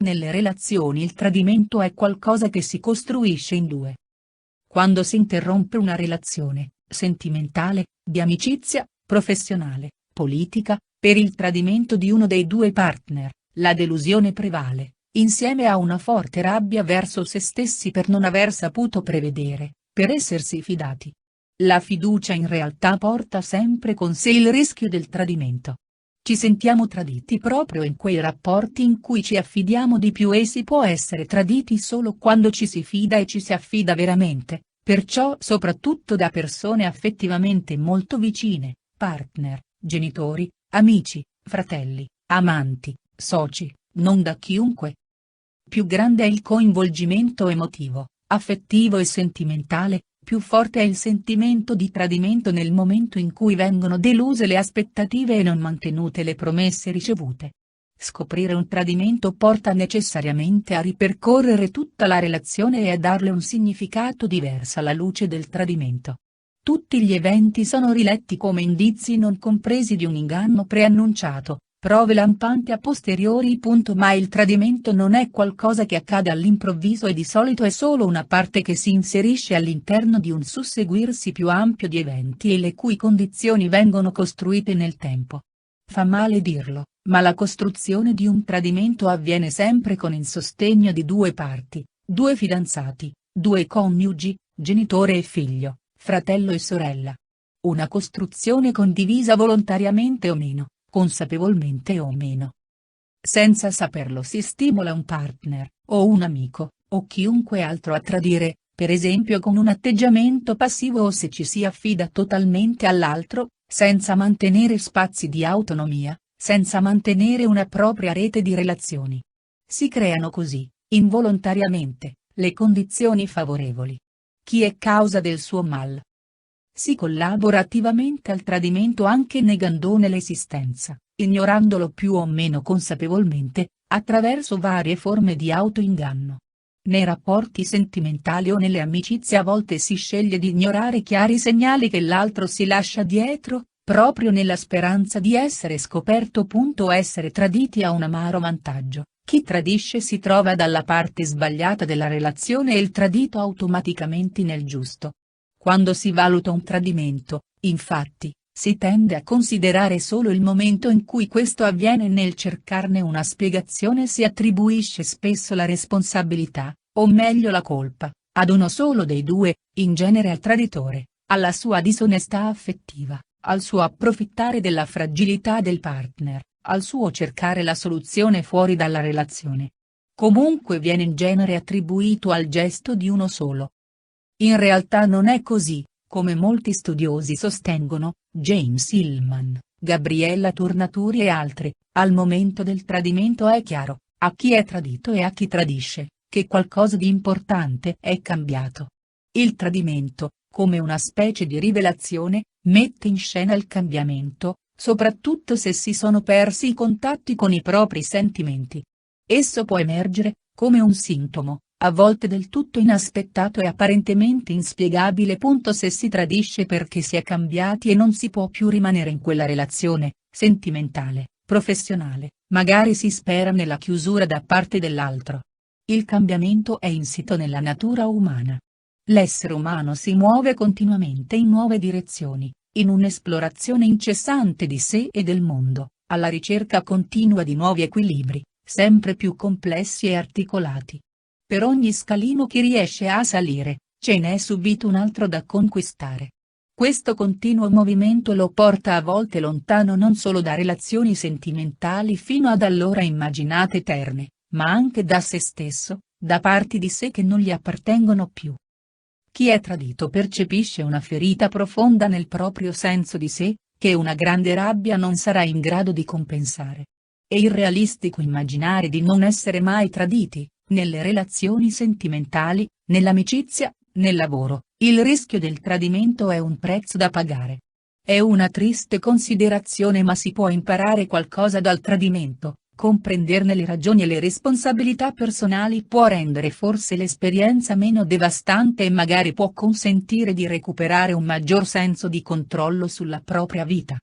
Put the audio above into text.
Nelle relazioni il tradimento è qualcosa che si costruisce in due. Quando si interrompe una relazione, sentimentale, di amicizia, professionale, politica, per il tradimento di uno dei due partner, la delusione prevale, insieme a una forte rabbia verso se stessi per non aver saputo prevedere, per essersi fidati. La fiducia in realtà porta sempre con sé il rischio del tradimento. Ci sentiamo traditi proprio in quei rapporti in cui ci affidiamo di più e si può essere traditi solo quando ci si fida e ci si affida veramente, perciò soprattutto da persone affettivamente molto vicine, partner, genitori, amici, fratelli, amanti, soci, non da chiunque. Più grande è il coinvolgimento emotivo, affettivo e sentimentale, più forte è il sentimento di tradimento nel momento in cui vengono deluse le aspettative e non mantenute le promesse ricevute. Scoprire un tradimento porta necessariamente a ripercorrere tutta la relazione e a darle un significato diverso alla luce del tradimento. Tutti gli eventi sono riletti come indizi non compresi di un inganno preannunciato, prove lampanti a posteriori. Ma il tradimento non è qualcosa che accade all'improvviso e di solito è solo una parte che si inserisce all'interno di un susseguirsi più ampio di eventi e le cui condizioni vengono costruite nel tempo. Fa male dirlo, ma la costruzione di un tradimento avviene sempre con il sostegno di due parti, due fidanzati, due coniugi, genitore e figlio, fratello e sorella. Una costruzione condivisa volontariamente o meno, consapevolmente o meno. Senza saperlo si stimola un partner, o un amico, o chiunque altro a tradire, per esempio con un atteggiamento passivo o se ci si affida totalmente all'altro, senza mantenere spazi di autonomia, senza mantenere una propria rete di relazioni. Si creano così, involontariamente, le condizioni favorevoli. Chi è causa del suo mal? Si collabora attivamente al tradimento anche negandone l'esistenza, ignorandolo più o meno consapevolmente, attraverso varie forme di autoinganno. Nei rapporti sentimentali o nelle amicizie a volte si sceglie di ignorare chiari segnali che l'altro si lascia dietro, proprio nella speranza di essere scoperto. Essere traditi ha un amaro vantaggio: chi tradisce si trova dalla parte sbagliata della relazione e il tradito automaticamente nel giusto. Quando si valuta un tradimento, infatti, si tende a considerare solo il momento in cui questo avviene e nel cercarne una spiegazione si attribuisce spesso la responsabilità, o meglio la colpa, ad uno solo dei due, in genere al traditore, alla sua disonestà affettiva, al suo approfittare della fragilità del partner, al suo cercare la soluzione fuori dalla relazione. Comunque viene in genere attribuito al gesto di uno solo. In realtà non è così, come molti studiosi sostengono, James Hillman, Gabriella Tornaturi e altri. Al momento del tradimento è chiaro, a chi è tradito e a chi tradisce, che qualcosa di importante è cambiato. Il tradimento, come una specie di rivelazione, mette in scena il cambiamento, soprattutto se si sono persi i contatti con i propri sentimenti. Esso può emergere, come un sintomo, a volte del tutto inaspettato e apparentemente inspiegabile. Se si tradisce perché si è cambiati e non si può più rimanere in quella relazione, sentimentale, professionale, magari si spera nella chiusura da parte dell'altro. Il cambiamento è insito nella natura umana. L'essere umano si muove continuamente in nuove direzioni, in un'esplorazione incessante di sé e del mondo, alla ricerca continua di nuovi equilibri, sempre più complessi e articolati. Per ogni scalino che riesce a salire, ce n'è subito un altro da conquistare. Questo continuo movimento lo porta a volte lontano non solo da relazioni sentimentali fino ad allora immaginate eterne, ma anche da se stesso, da parti di sé che non gli appartengono più. Chi è tradito percepisce una ferita profonda nel proprio senso di sé, che una grande rabbia non sarà in grado di compensare. È irrealistico immaginare di non essere mai traditi. Nelle relazioni sentimentali, nell'amicizia, nel lavoro, il rischio del tradimento è un prezzo da pagare. È una triste considerazione, ma si può imparare qualcosa dal tradimento, comprenderne le ragioni e le responsabilità personali può rendere forse l'esperienza meno devastante e magari può consentire di recuperare un maggior senso di controllo sulla propria vita.